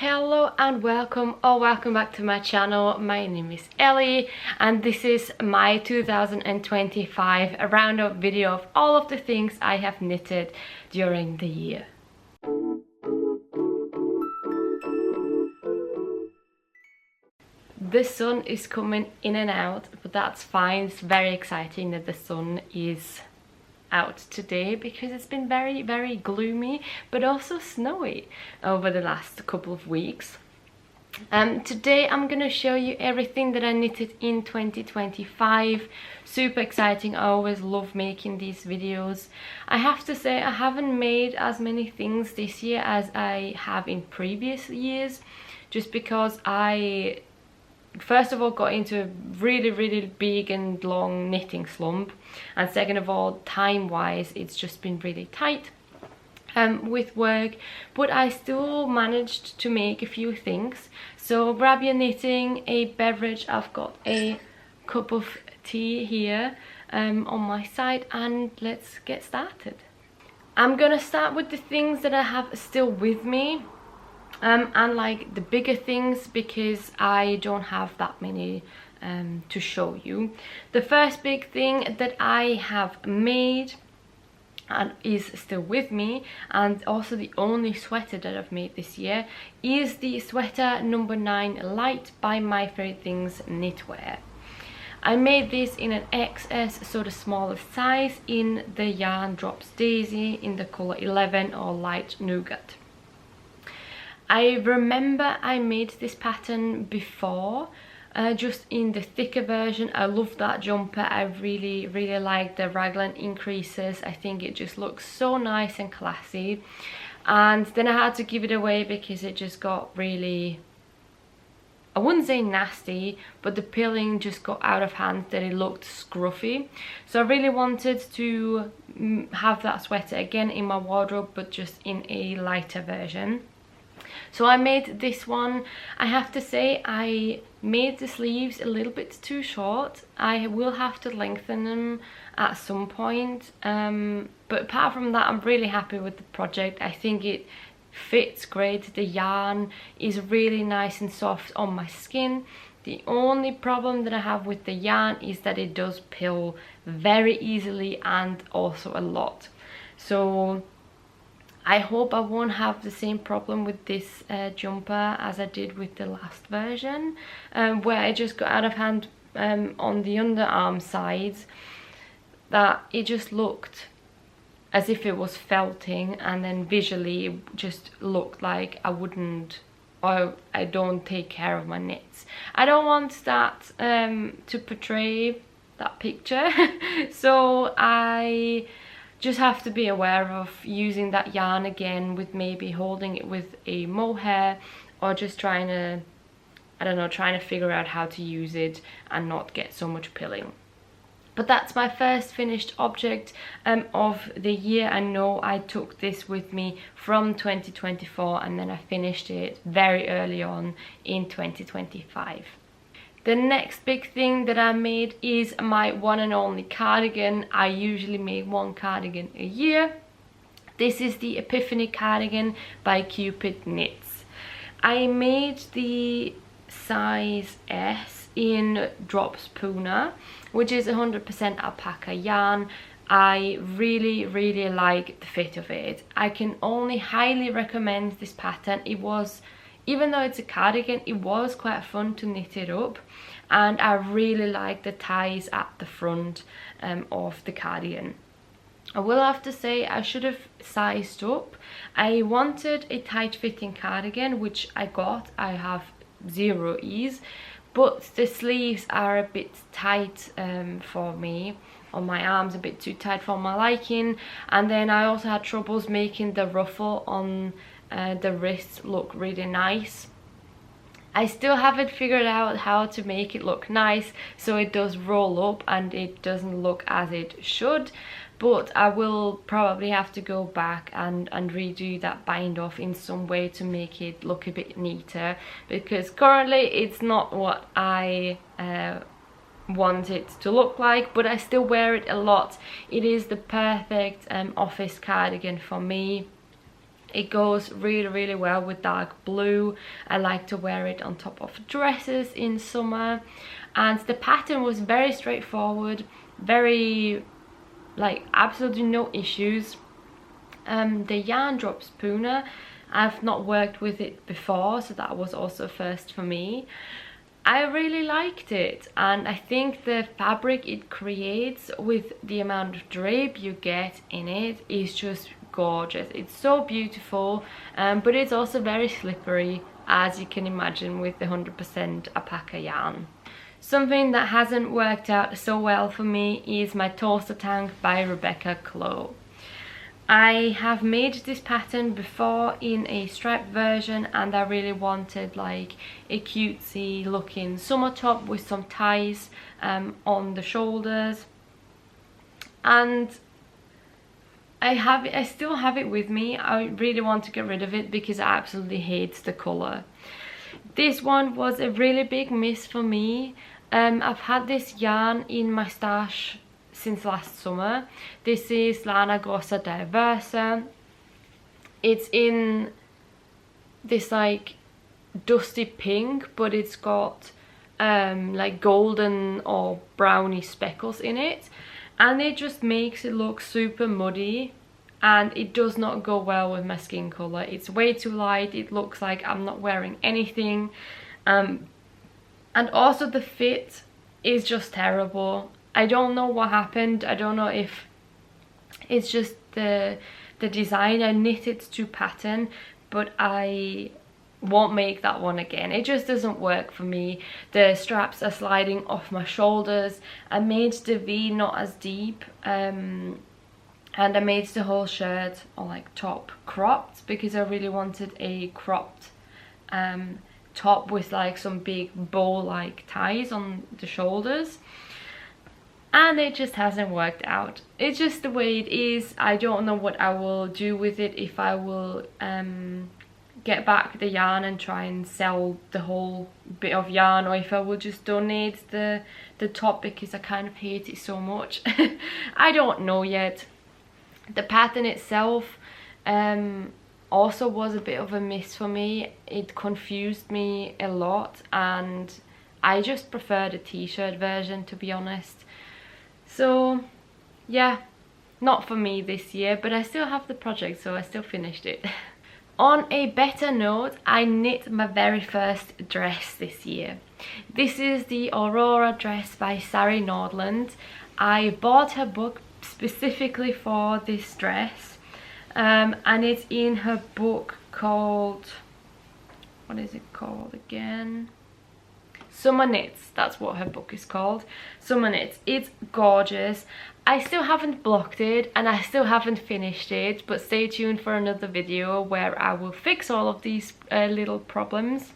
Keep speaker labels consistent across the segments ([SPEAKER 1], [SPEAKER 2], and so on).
[SPEAKER 1] Hello and welcome or welcome back to my channel. My name is Ellie and this is my 2025 roundup video of all of the things I have knitted during the year. The sun is coming in and out, but that's fine. It's very exciting that the sun is out today because it's been very gloomy but also snowy over the last couple of weeks. Today I'm gonna show you everything that I knitted in 2025. Super exciting. I always love making these videos. I have to say I haven't made as many things this year as I have in previous years, just because I first of all got into a really big and long knitting slump, and second of all, time wise it's just been really tight with work, but I still managed to make a few things. So grab your knitting, a beverage. I've got a cup of tea here on my side, and let's get started. I'm gonna start with the things that I have still with me, and like the bigger things, because I don't have that many to show you. The first big thing that I have made and is still with me, and also the only sweater that I've made this year, is the sweater number 9 light by My Favorite Things Knitwear. I made this in an XS, so the smallest size, in the yarn Drops Daisy in the color 11 or light Nougat. I remember I made this pattern before, just in the thicker version. I love that jumper. I really like the raglan increases. I think it just looks so nice and classy. And then I had to give it away because it just got really, I wouldn't say nasty, but the pilling just got out of hand, that it looked scruffy. So I really wanted to have that sweater again in my wardrobe, but just in a lighter version. So I made this one. I have to say I made the sleeves a little bit too short. I will have to lengthen them at some point, but apart from that, I'm really happy with the project. I think it fits great. The yarn is really nice and soft on my skin. The only problem that I have with the yarn is that it does pill very easily and also a lot. So I hope I won't have the same problem with this jumper as I did with the last version, where it just got out of hand on the underarm sides, that it just looked as if it was felting, and then visually it just looked like I don't take care of my knits. I don't want that to portray that picture. So I just have to be aware of using that yarn again, with maybe holding it with a mohair, or just trying to, I don't know, trying to figure out how to use it and not get so much pilling. But that's my first finished object of the year. I know I took this with me from 2024, and then I finished it very early on in 2025. The next big thing that I made is my one and only cardigan. I usually make one cardigan a year. This is the Epiphany cardigan by PetiteKnit. I made the size S in Drops Puna, which is 100% alpaca yarn. I really like the fit of it. I can only highly recommend this pattern. It was, even though it's a cardigan, it was quite fun to knit it up, and I really like the ties at the front of the cardigan. I will have to say I should have sized up. I wanted a tight fitting cardigan, which I got. I have 0 ease, but the sleeves are a bit tight for me, on my arms, a bit too tight for my liking, and then I also had troubles making the ruffle on the wrists look really nice. I still haven't figured out how to make it look nice so it does roll up and it doesn't look as it should, but I will probably have to go back and redo that bind off in some way to make it look a bit neater, because currently it's not what I want it to look like, but I still wear it a lot. It is the perfect office cardigan for me. It goes really well with dark blue. I like to wear it on top of dresses in summer. And the pattern was very straightforward, very, like, absolutely no issues. The yarn drops Puna. I've not worked with it before, so that was also a first for me. I really liked it, and I think the fabric it creates with the amount of drape you get in it is just gorgeous. It's so beautiful, but it's also very slippery, as you can imagine, with the 100% Alpaca yarn. Something that hasn't worked out so well for me is my Tolsta tank by Rebecca Clow. I have made this pattern before in a striped version, and I really wanted like a cutesy looking summer top with some ties on the shoulders, and I still have it with me. I really want to get rid of it because I absolutely hate the colour. This one was a really big miss for me. I've had this yarn in my stash since last summer. This is Lana Grossa Diversa. It's in this like dusty pink, but it's got like golden or browny speckles in it, and it just makes it look super muddy, and it does not go well with my skin color. It's way too light. It looks like I'm not wearing anything, and also the fit is just terrible. I don't know what happened. I don't know if it's just the design. I knit it to pattern, but I won't make that one again. It just doesn't work for me. The straps are sliding off my shoulders. I made the V not as deep, and I made the whole shirt, or like top, cropped because I really wanted a cropped top with like some big bow like ties on the shoulders, and it just hasn't worked out. It's just the way it is. I don't know what I will do with it, if I will get back the yarn and try and sell the whole bit of yarn, or if I will just donate the top because I kind of hate it so much. I don't know yet. The pattern itself also was a bit of a miss for me. It confused me a lot, and I just prefer the t-shirt version, to be honest. So yeah, not for me this year, but I still have the project, so I still finished it. On a better note, I knit my very first dress this year. This is the Aurora dress by Sari Nordlund. I bought her book specifically for this dress, and it's in her book called, what is it called again? Summer Knits. That's what her book is called. Summer Knits. It's gorgeous. I still haven't blocked it, and I still haven't finished it, but stay tuned for another video where I will fix all of these little problems.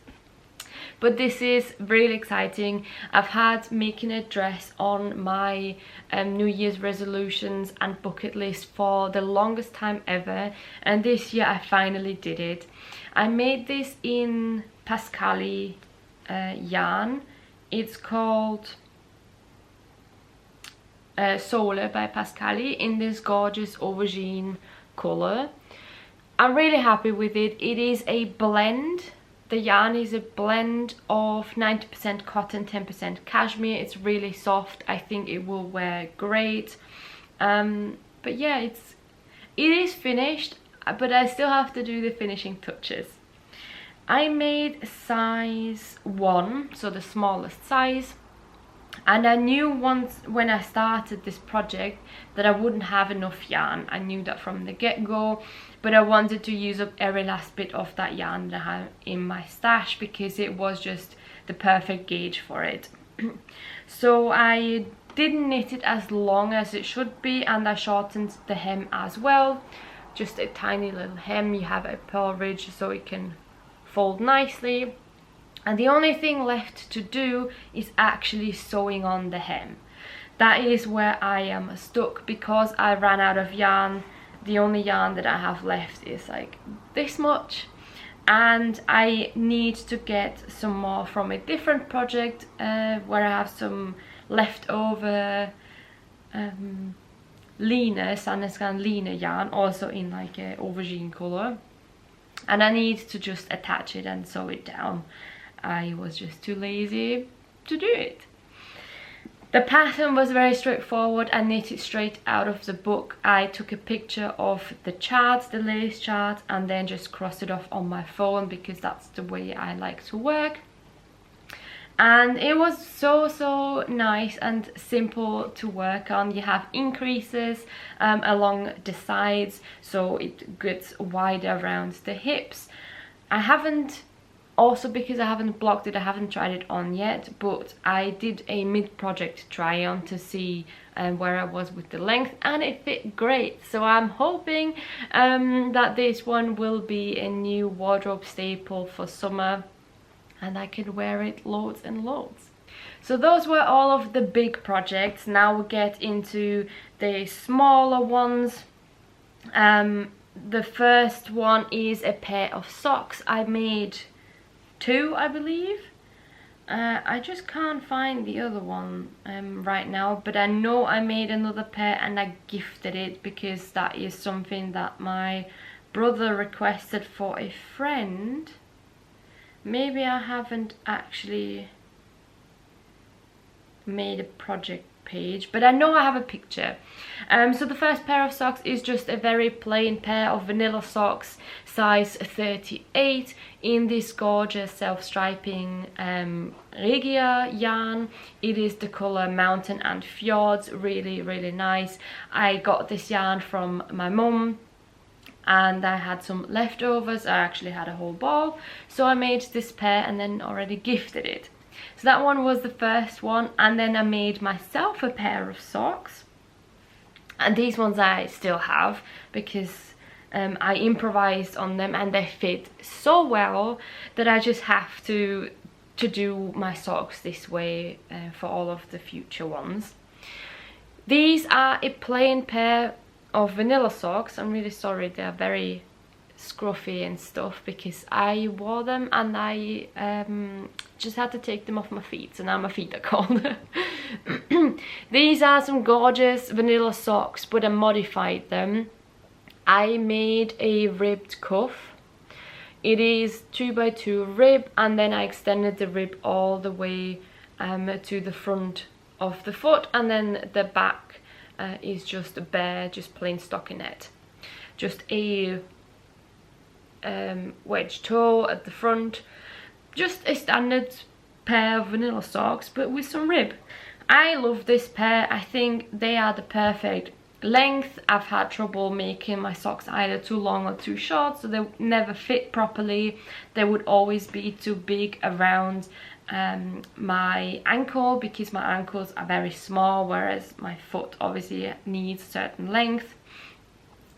[SPEAKER 1] But this is really exciting. I've had making a dress on my New Year's resolutions and bucket list for the longest time ever, and this year I finally did it. I made this in Pascuali yarn. It's called Sole by Pascuali in this gorgeous aubergine color. I'm really happy with it. It is a blend. The yarn is a blend of 90% cotton, 10% cashmere. It's really soft. I think it will wear great. But yeah, it is finished, but I still have to do the finishing touches. I made size 1, so the smallest size, and I knew once when I started this project that I wouldn't have enough yarn. I knew that from the get-go, but I wanted to use up every last bit of that yarn that I have in my stash because it was just the perfect gauge for it. So I didn't knit it as long as it should be, and I shortened the hem as well. Just a tiny little hem. You have a pearl ridge so it can fold nicely, and the only thing left to do is actually sewing on the hem. That is where I am stuck because I ran out of yarn. The only yarn that I have left is like this much, and I need to get some more from a different project where I have some leftover Lina, Lina yarn, also in like a aubergine color. and I need to just attach it and sew it down. I was just too lazy to do it. The pattern was very straightforward. I knit it straight out of the book. I took a picture of the charts, the lace chart, and then just crossed it off on my phone because that's the way I like to work. And it was so nice and simple to work on. You have increases along the sides, so it gets wider around the hips. I haven't, also because I haven't blocked it, I haven't tried it on yet, but I did a mid-project try on to see where I was with the length, and it fit great. So I'm hoping that this one will be a new wardrobe staple for summer, and I can wear it loads and loads. So those were all of the big projects. Now we get into the smaller ones. The first one is a pair of socks. I made 2, I believe. I just can't find the other one right now, but I know I made another pair and I gifted it because that is something that my brother requested for a friend. Maybe I haven't actually made a project page, but I know I have a picture. So the first pair of socks is just a very plain pair of vanilla socks, size 38, in this gorgeous self-striping Regia yarn. It is the color Mountain and Fjords. Really nice. I got this yarn from my mum and I had some leftovers. I actually had a whole ball, so I made this pair and then already gifted it. So that one was the first one, and then I made myself a pair of socks, and these ones I still have because I improvised on them and they fit so well that I just have to do my socks this way for all of the future ones. These are a plain pair of vanilla socks. I'm really sorry, they're very scruffy and stuff because I wore them and I just had to take them off my feet, so now my feet are cold. These are some gorgeous vanilla socks, but I modified them. I made a ribbed cuff. It is 2x2 rib, and then I extended the rib all the way to the front of the foot, and then the back is just bare, just plain stockinette. Just a wedge toe at the front, just a standard pair of vanilla socks but with some rib. I love this pair. I think they are the perfect length. I've had trouble making my socks either too long or too short, so they never fit properly. They would always be too big around my ankle because my ankles are very small, whereas my foot obviously needs a certain length.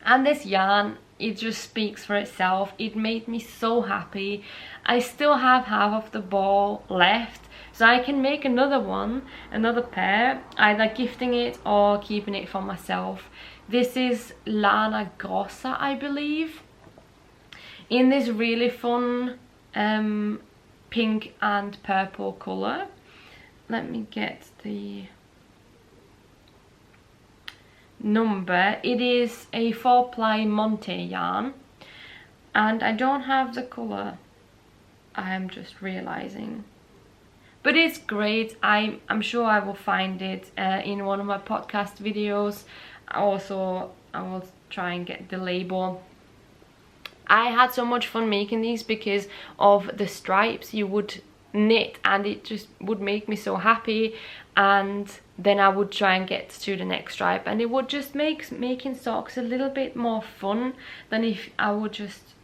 [SPEAKER 1] And this yarn, it just speaks for itself. It made me so happy. I still have half of the ball left, so I can make another one, another pair, either gifting it or keeping it for myself. This is Lana Grossa, I believe, in this really fun pink and purple color. Let me get the number. It is a 4-ply Monte yarn, and I don't have the color, I am just realizing, but it's great. I'm sure I will find it in one of my podcast videos. Also, I will try and get the label. I had so much fun making these because of the stripes you would knit, and it just would make me so happy, and then I would try and get to the next stripe, and it would just make making socks a little bit more fun than if I would just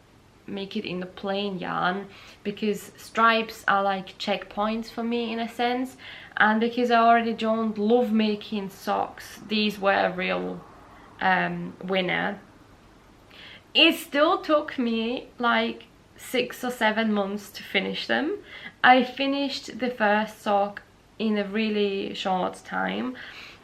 [SPEAKER 1] make it in the plain yarn, because stripes are like checkpoints for me in a sense, and because I already don't love making socks, these were a real winner. It still took me like 6 or 7 months to finish them. I finished the first sock in a really short time,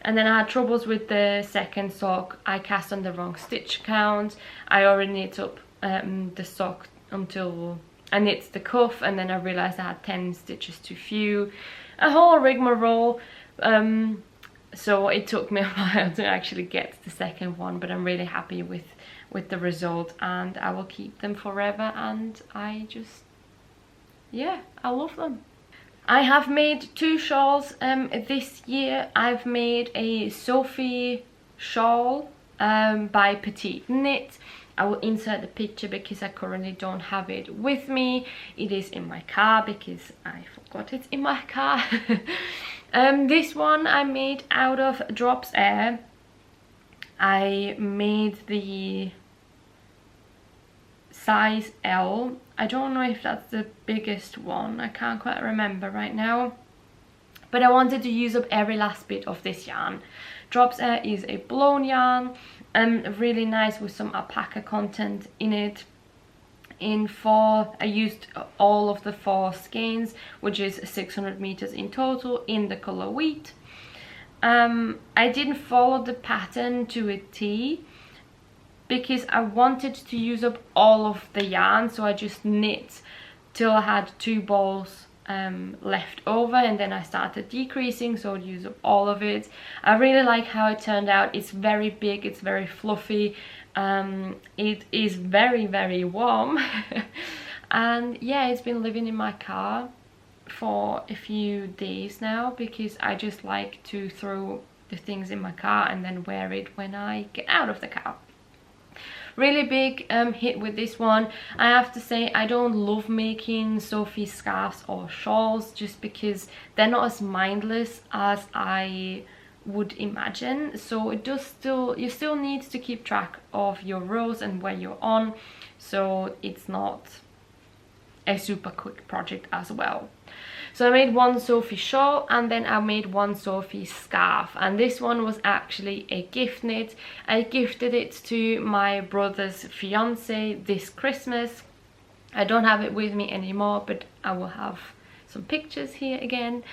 [SPEAKER 1] and then I had troubles with the second sock. I cast on the wrong stitch count. I already knit up the sock until I knit the cuff, and then I realized I had 10 stitches too few. A whole rigmarole. So it took me a while to actually get the second one, but I'm really happy with with the result, and I will keep them forever, and I just, yeah, I love them. I have made 2 shawls this year. I've made a Sophie shawl by PetiteKnit. I will insert the picture because I currently don't have it with me. It is in my car because I forgot it's in my car. This one I made out of DROPS Air. I made the size L. I don't know if that's the biggest one. I can't quite remember right now. But I wanted to use up every last bit of this yarn. DROPS Air is a blown yarn, really nice with some alpaca content in it. I used all of the 4 skeins, which is 600 meters in total, in the color wheat. I didn't follow the pattern to a T because I wanted to use up all of the yarn, so I just knit till I had 2 balls left over, and then I started decreasing, so I'd use up all of it. I really like how it turned out. It's very big, it's very fluffy, it is very, very warm. And yeah, it's been living in my car for a few days now because I just like to throw the things in my car and then wear it when I get out of the car. Really big hit with this one. I have to say, I don't love making Sophie scarves or shawls just because they're not as mindless as I would imagine. So it does you still need to keep track of your rows and where you're on, so it's not a super quick project as well. So I made 1 Sophie shawl, and then I made 1 Sophie scarf, and this one was actually a gift knit. I gifted it to my brother's fiance this Christmas. I don't have it with me anymore, but I will have some pictures here again.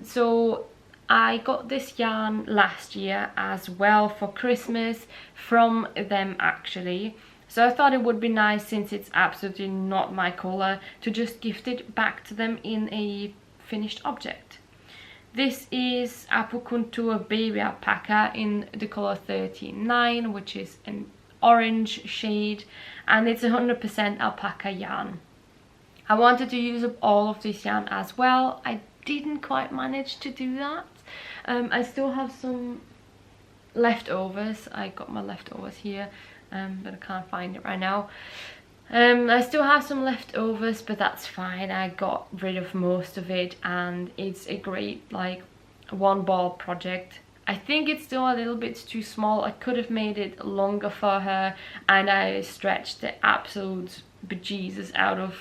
[SPEAKER 1] So I got this yarn last year as well for Christmas from them actually. So I thought it would be nice, since it's absolutely not my colour, to just gift it back to them in a finished object. This is Kuntur Baby Alpaca in the colour 39, which is an orange shade, and it's 100% alpaca yarn. I wanted to use up all of this yarn as well. I didn't quite manage to do that. I still have some leftovers. I got my leftovers here. But I can't find it right now. I still have some leftovers, but that's fine. I got rid of most of it, and it's a great like 1 ball project. I think it's still a little bit too small. I could have made it longer for her, and I stretched the absolute bejesus out of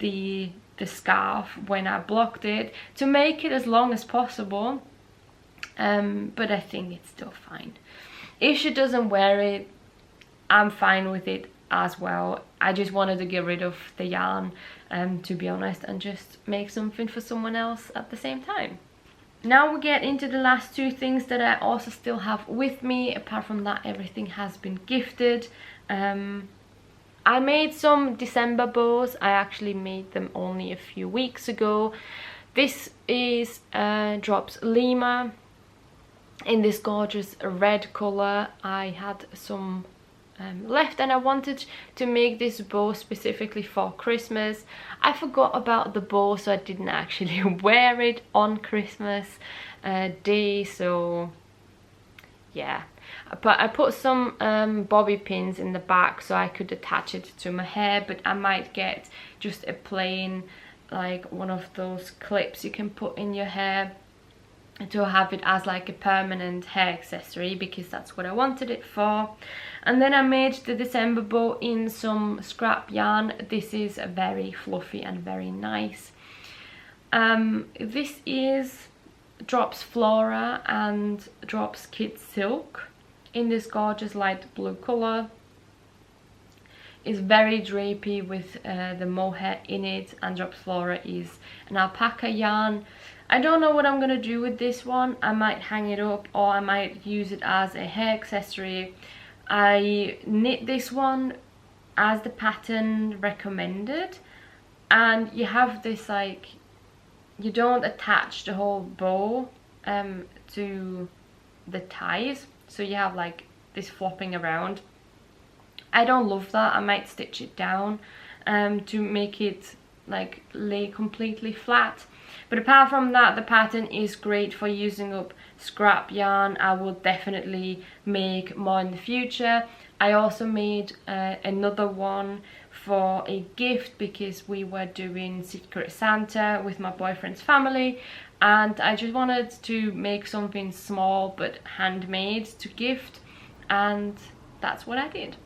[SPEAKER 1] the scarf when I blocked it to make it as long as possible. But I think it's still fine. If she doesn't wear it, I'm fine with it as well. I just wanted to get rid of the yarn, to be honest, and just make something for someone else at the same time. Now we get into the last 2 things that I also still have with me. Apart from that, everything has been gifted. I made some December bows. I actually made them only a few weeks ago. This is DROPS Lima in this gorgeous red colour. I had some left, and I wanted to make this bow specifically for Christmas. I forgot about the bow, so I didn't actually wear it on Christmas Day, so yeah. But I put some bobby pins in the back so I could attach it to my hair, but I might get just a plain, like one of those clips you can put in your hair to have it as like a permanent hair accessory, because that's what I wanted it for. And then I made the December bow in some scrap yarn. This is very fluffy and very nice. This is DROPS Flora and DROPS Kid Silk in this gorgeous light blue colour. It's very drapey with the mohair in it, and DROPS Flora is an alpaca yarn. I don't know what I'm gonna do with this one. I might hang it up, or I might use it as a hair accessory. I knit this one as the pattern recommended, and you have this like, you don't attach the whole bow to the ties, so you have like this flopping around. I don't love that. I might stitch it down to make it like lay completely flat. But apart from that, the pattern is great for using up scrap yarn. I will definitely make more in the future. I also made another one for a gift because we were doing Secret Santa with my boyfriend's family, and I just wanted to make something small but handmade to gift, and that's what I did.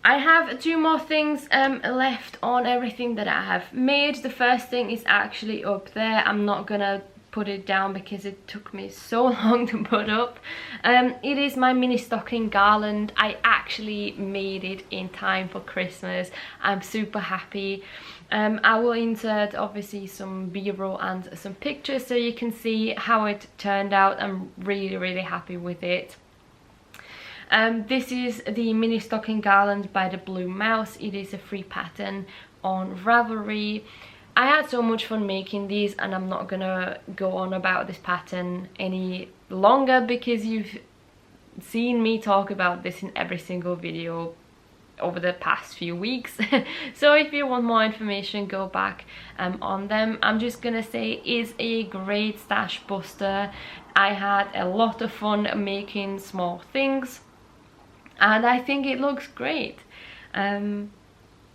[SPEAKER 1] I have 2 more things left on everything that I have made. The first thing is actually up there. I'm not gonna put it down because it took me so long to put up. It is my mini stocking garland. I actually made it in time for Christmas. I'm super happy. I will insert obviously some b-roll and some pictures so you can see how it turned out. I'm really happy with it. This is the mini stocking garland by the Blue Mouse. It is a free pattern on Ravelry. I had so much fun making these, and I'm not gonna go on about this pattern any longer because you've seen me talk about this in every single video over the past few weeks. So if you want more information, go back on them. I'm just gonna say it's a great stash buster. I had a lot of fun making small things, and I think it looks great.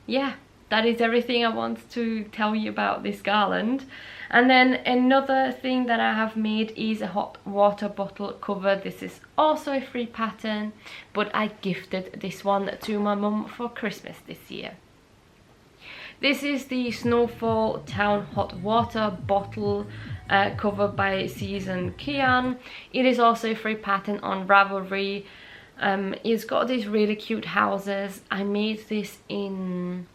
[SPEAKER 1] Yeah, that is everything I want to tell you about this garland. And then another thing that I have made is a hot water bottle cover. This is also a free pattern, but I gifted this one to my mum for Christmas this year. This is the Snowfall Town hot water bottle cover by Season Qian. It is also a free pattern on Ravelry. It's got these really cute houses. I made this in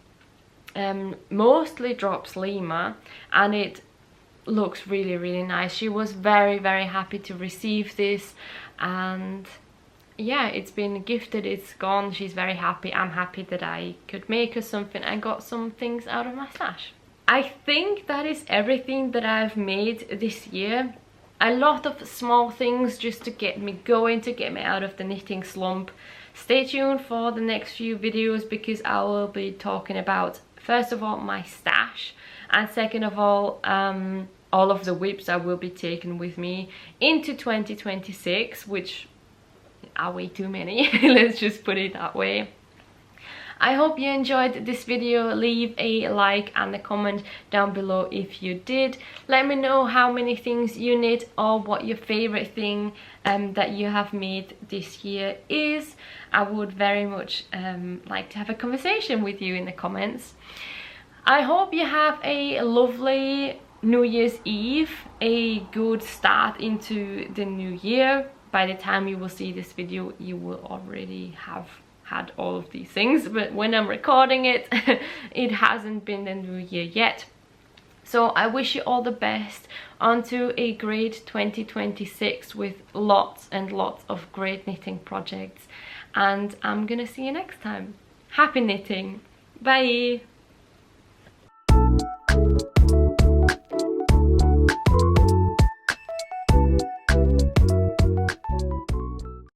[SPEAKER 1] mostly Drops Lima, and it looks really nice. She was very happy to receive this, and yeah, it's been gifted, it's gone. She's very happy. I'm happy that I could make her something and got some things out of my stash. I think that is everything that I've made this year. A lot of small things just to get me going, to get me out of the knitting slump. Stay tuned for the next few videos because I will be talking about, first of all, my stash, and second of all of the whips I will be taking with me into 2026, which are way too many. Let's just put it that way. I hope you enjoyed this video. Leave a like and a comment down below if you did. Let me know how many things you knit or what your favorite thing that you have made this year is. I would very much like to have a conversation with you in the comments. I hope you have a lovely New Year's Eve, a good start into the new year. By the time you will see this video, you will already have had all of these things, but when I'm recording it, it hasn't been the new year yet. So I wish you all the best onto a great 2026 with lots and lots of great knitting projects, and I'm gonna see you next time. Happy knitting. Bye.